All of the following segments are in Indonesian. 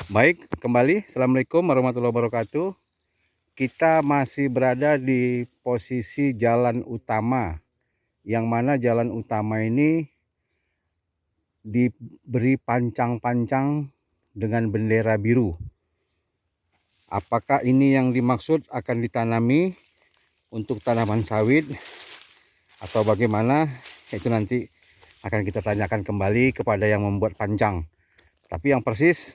Baik, kembali. Assalamualaikum warahmatullahi wabarakatuh. Kita masih berada di posisi jalan utama, yang mana jalan utama ini diberi pancang-pancang dengan bendera biru. Apakah ini yang dimaksud akan ditanami untuk tanaman sawit atau bagaimana? Itu nanti akan kita tanyakan kembali kepada yang membuat pancang. Tapi yang persis,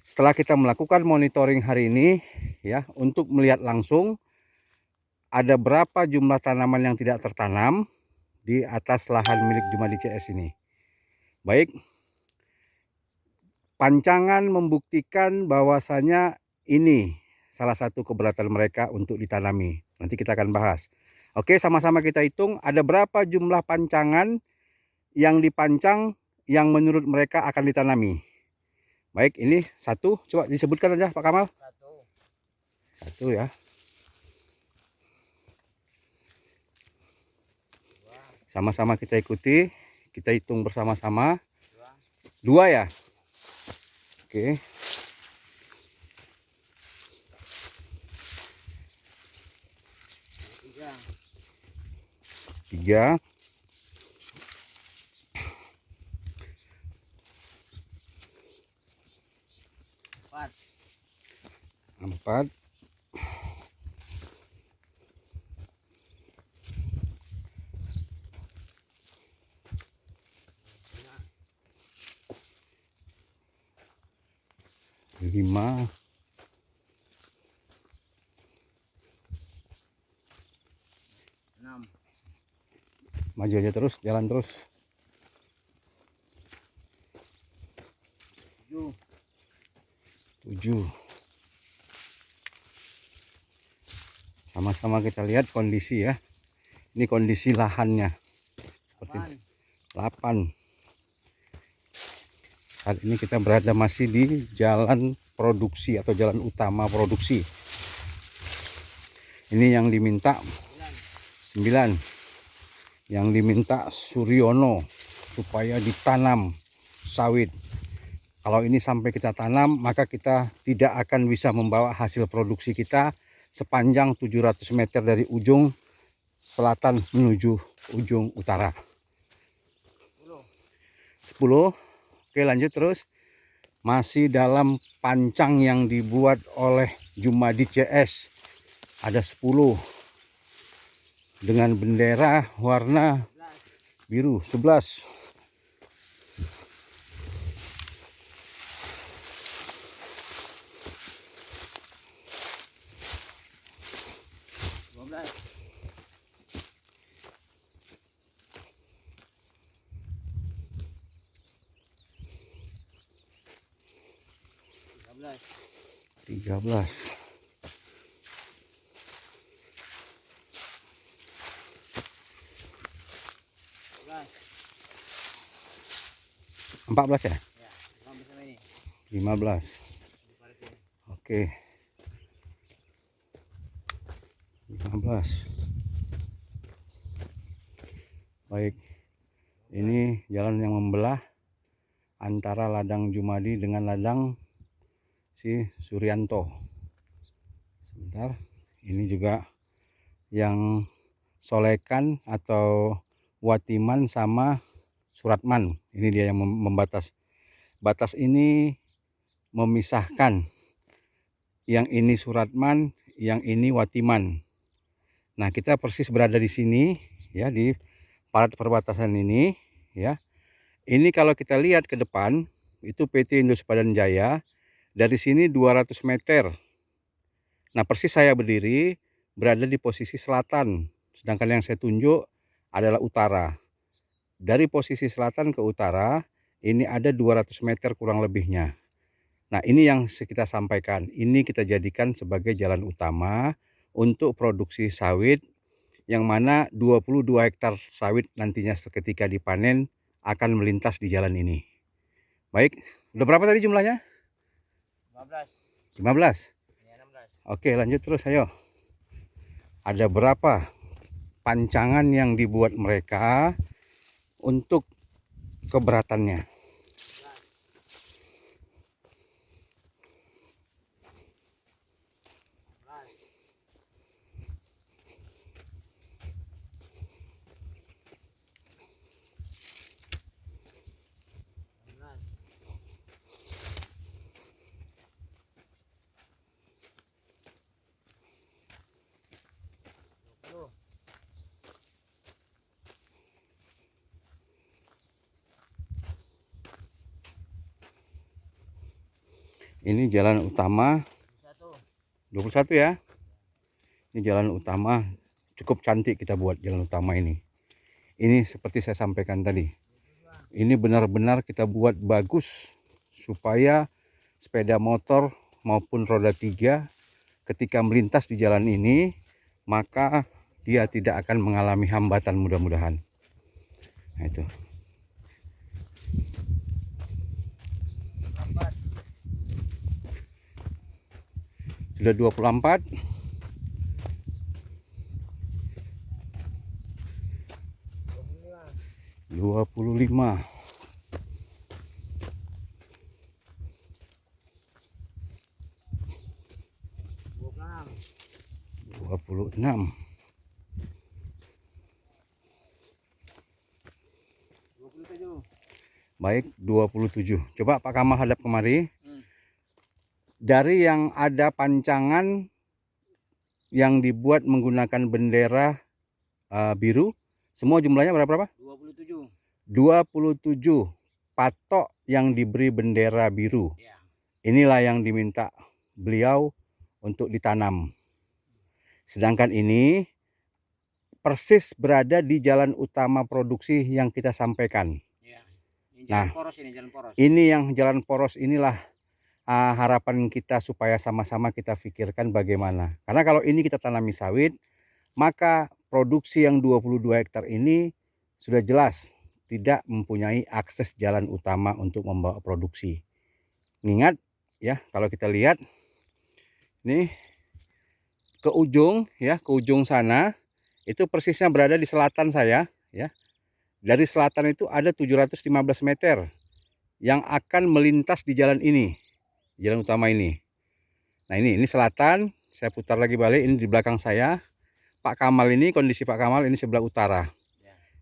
setelah kita melakukan monitoring hari ini, ya, untuk melihat langsung ada berapa jumlah tanaman yang tidak tertanam di atas lahan milik Jumadi CS ini. Baik, pancangan membuktikan bahwasanya ini salah satu keberatan mereka untuk ditanami. Nanti kita akan bahas. Oke, sama-sama kita hitung ada berapa jumlah pancangan yang dipancang yang menurut mereka akan ditanami. Baik, ini satu, coba disebutkan aja Pak Kamal. Satu ya. Sama-sama kita ikuti, kita hitung bersama-sama. Dua ya. Oke. Tiga. Empat. Lima. Maju aja terus, jalan terus. 7. Sama-sama kita lihat kondisi ya. Ini kondisi lahannya. Seperti 8. Saat ini kita berada masih di jalan produksi atau jalan utama produksi. Ini yang diminta 9. Yang diminta Suryono supaya ditanam sawit. Kalau ini sampai kita tanam, maka kita tidak akan bisa membawa hasil produksi kita sepanjang 700 meter dari ujung selatan menuju ujung utara. 10. Oke, lanjut terus. Masih dalam pancang yang dibuat oleh Jumadi CS. Ada 10. Dengan bendera warna biru. 11. 13. 14 ya? 15. Oke. 15. Baik. Ini jalan yang membelah antara ladang Jumadi dengan ladang si Suryanto. Sebentar. Ini juga yang Solekan atau Watiman sama Suratman. Ini dia yang membatas. Batas ini memisahkan. Yang ini Suratman, yang ini Watiman. Nah, kita persis berada di sini ya, di palat perbatasan ini ya. Ini kalau kita lihat ke depan itu PT Indus Padan Jaya. Dari sini 200 meter. Nah, persis saya berdiri berada di posisi selatan, sedangkan yang saya tunjuk adalah utara. Dari posisi selatan ke utara ini ada 200 meter kurang lebihnya. Nah, ini yang kita sampaikan. Ini kita jadikan sebagai jalan utama untuk produksi sawit, yang mana 22 hektar sawit nantinya ketika dipanen akan melintas di jalan ini. Baik, udah berapa tadi jumlahnya? 15. Oke, lanjut terus, ayo. Ada berapa pancangan yang dibuat mereka untuk keberatannya? Ini jalan utama 21 ya. Ini jalan utama, cukup cantik kita buat jalan utama ini. Ini seperti saya sampaikan tadi, ini benar-benar kita buat bagus supaya sepeda motor maupun roda 3 ketika melintas di jalan ini, maka dia tidak akan mengalami hambatan, mudah-mudahan. Nah, itu. Sudah 24. 25. 26. 27. Baik, 27. Coba Pak Kamal hadap kemari. Dari yang ada pancangan yang dibuat menggunakan bendera biru, semua jumlahnya berapa? 27. 27 patok yang diberi bendera biru. Inilah yang diminta beliau untuk ditanam. Sedangkan ini persis berada di jalan utama produksi yang kita sampaikan. Ini jalan poros ini, jalan poros. Ini yang jalan poros inilah harapan kita supaya sama-sama kita pikirkan bagaimana. Karena kalau ini kita tanami sawit, maka produksi yang 22 hektar ini sudah jelas tidak mempunyai akses jalan utama untuk membawa produksi. Ingat ya, kalau kita lihat ini ke ujung ya, ke ujung sana itu persisnya berada di selatan saya ya. Dari selatan itu ada 715 meter yang akan melintas di jalan ini, jalan utama ini. Nah, ini selatan, saya putar lagi balik, ini di belakang saya. Pak Kamal ini, kondisi Pak Kamal ini sebelah utara.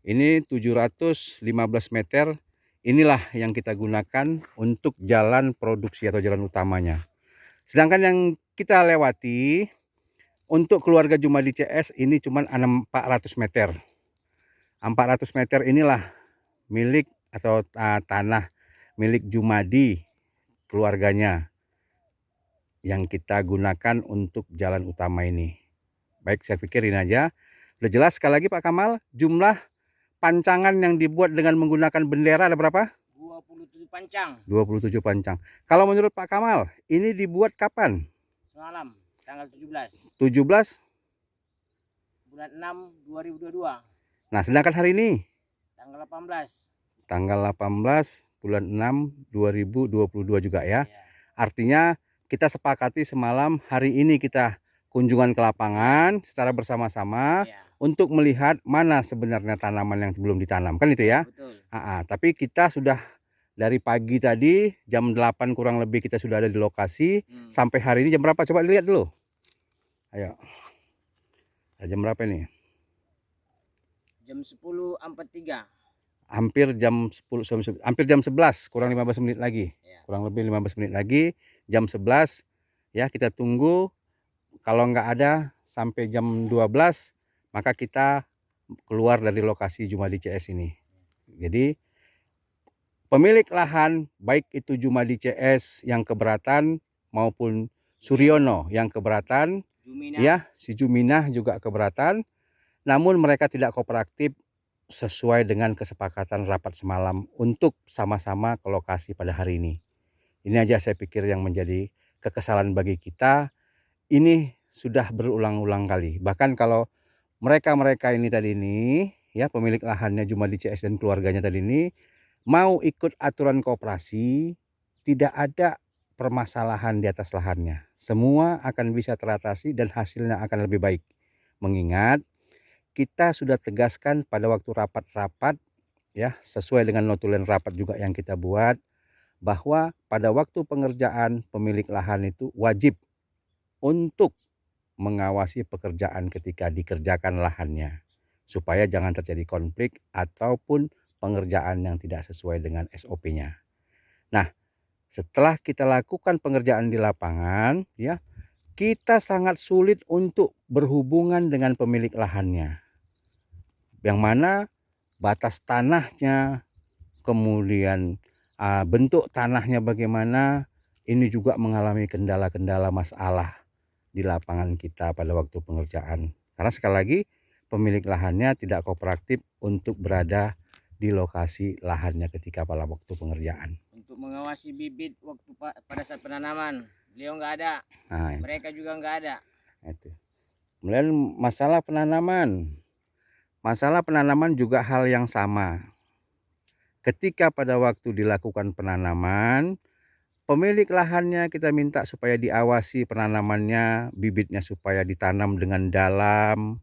Ini 715 meter, inilah yang kita gunakan untuk jalan produksi atau jalan utamanya. Sedangkan yang kita lewati untuk keluarga Jumadi CS ini cuma 400 meter. 400 meter inilah milik atau tanah milik Jumadi keluarganya yang kita gunakan untuk jalan utama ini. Baik, saya pikir ini aja. Udah jelas sekali lagi Pak Kamal, jumlah pancangan yang dibuat dengan menggunakan bendera ada berapa? 27 pancang. 27 pancang. Kalau menurut Pak Kamal, ini dibuat kapan? Semalam, tanggal 17. 17 bulan 6 2022. Nah, sedangkan hari ini tanggal 18. Tanggal 18 bulan 6 2022 juga ya. Artinya kita sepakati semalam hari ini kita kunjungan ke lapangan secara bersama-sama untuk melihat mana sebenarnya tanaman yang belum ditanam, kan itu ya. Betul. Tapi kita sudah dari pagi tadi jam 8 kurang lebih kita sudah ada di lokasi. Sampai hari ini jam berapa? Coba dilihat dulu. Ayo. Jam berapa ini? Jam 10.43. Hampir jam 10, hampir jam 11, kurang 15 menit lagi. Kurang lebih 15 menit lagi, jam 11 ya, kita tunggu. Kalau nggak ada sampai jam 12, maka kita keluar dari lokasi Jumadi CS ini. Jadi pemilik lahan baik itu Jumadi CS yang keberatan maupun Suryono yang keberatan, ya si Juminah juga keberatan, namun mereka tidak kooperatif sesuai dengan kesepakatan rapat semalam untuk sama-sama ke lokasi pada hari ini. Ini aja saya pikir yang menjadi kekesalan bagi kita. Ini sudah berulang-ulang kali. Bahkan kalau mereka ini tadi ini, ya pemilik lahannya Jumadi CS dan keluarganya tadi ini, mau ikut aturan koperasi, tidak ada permasalahan di atas lahannya. Semua akan bisa teratasi dan hasilnya akan lebih baik. Mengingat kita sudah tegaskan pada waktu rapat-rapat, ya sesuai dengan notulen rapat juga yang kita buat, bahwa pada waktu pengerjaan pemilik lahan itu wajib untuk mengawasi pekerjaan ketika dikerjakan lahannya, supaya jangan terjadi konflik ataupun pengerjaan yang tidak sesuai dengan SOP-nya. Nah, setelah kita lakukan pengerjaan di lapangan, ya, kita sangat sulit untuk berhubungan dengan pemilik lahannya. Yang mana batas tanahnya, kemudian bentuk tanahnya bagaimana, ini juga mengalami kendala-kendala masalah di lapangan kita pada waktu pengerjaan. Karena sekali lagi pemilik lahannya tidak kooperatif untuk berada di lokasi lahannya ketika pada waktu pengerjaan. Untuk mengawasi bibit waktu pada saat penanaman, beliau nggak ada. Nah, Mereka juga nggak ada. itu. Kemudian masalah penanaman. Masalah penanaman juga hal yang sama. Ketika pada waktu dilakukan penanaman, pemilik lahannya kita minta supaya diawasi penanamannya, bibitnya supaya ditanam dengan dalam,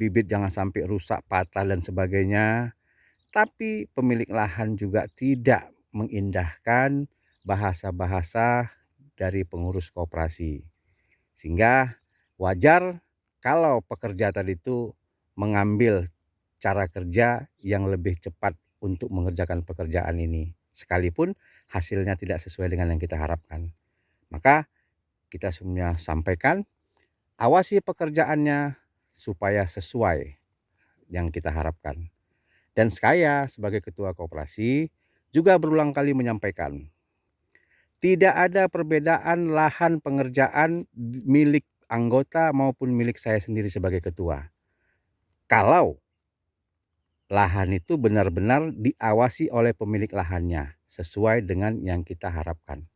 bibit jangan sampai rusak, patah dan sebagainya. Tapi pemilik lahan juga tidak mengindahkan bahasa-bahasa dari pengurus koperasi. Sehingga wajar kalau pekerja tadi itu mengambil cara kerja yang lebih cepat untuk mengerjakan pekerjaan ini. Sekalipun hasilnya tidak sesuai dengan yang kita harapkan. Maka kita semua sampaikan, awasi pekerjaannya supaya sesuai yang kita harapkan. Dan saya sebagai ketua koperasi juga berulang kali menyampaikan, tidak ada perbedaan lahan pengerjaan milik anggota maupun milik saya sendiri sebagai ketua. Kalau lahan itu benar-benar diawasi oleh pemilik lahannya sesuai dengan yang kita harapkan.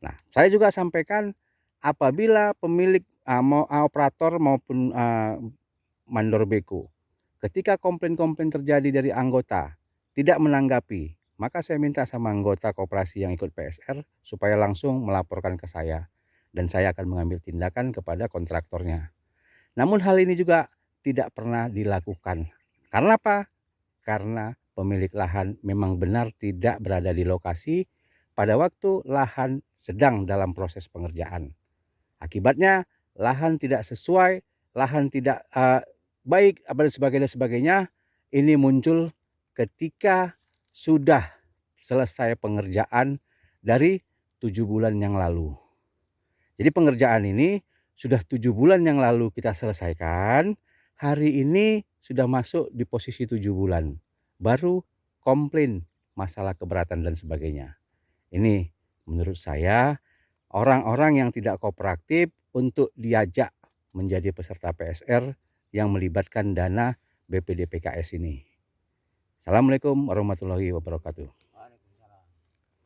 Nah, saya juga sampaikan apabila pemilik operator maupun mandor beko ketika komplain-komplain terjadi dari anggota tidak menanggapi, maka saya minta sama anggota koperasi yang ikut PSR supaya langsung melaporkan ke saya dan saya akan mengambil tindakan kepada kontraktornya. Namun hal ini juga tidak pernah dilakukan. Karena apa? Karena pemilik lahan memang benar tidak berada di lokasi pada waktu lahan sedang dalam proses pengerjaan. Akibatnya lahan tidak sesuai, lahan tidak baik dan sebagainya. Ini muncul ketika sudah selesai pengerjaan dari 7 bulan yang lalu. Jadi pengerjaan ini sudah 7 bulan yang lalu kita selesaikan, hari ini sudah masuk di posisi 7 bulan. Baru komplain masalah keberatan dan sebagainya. Ini menurut saya orang-orang yang tidak kooperatif untuk diajak menjadi peserta PSR yang melibatkan dana BPDPKS ini. Assalamualaikum warahmatullahi wabarakatuh.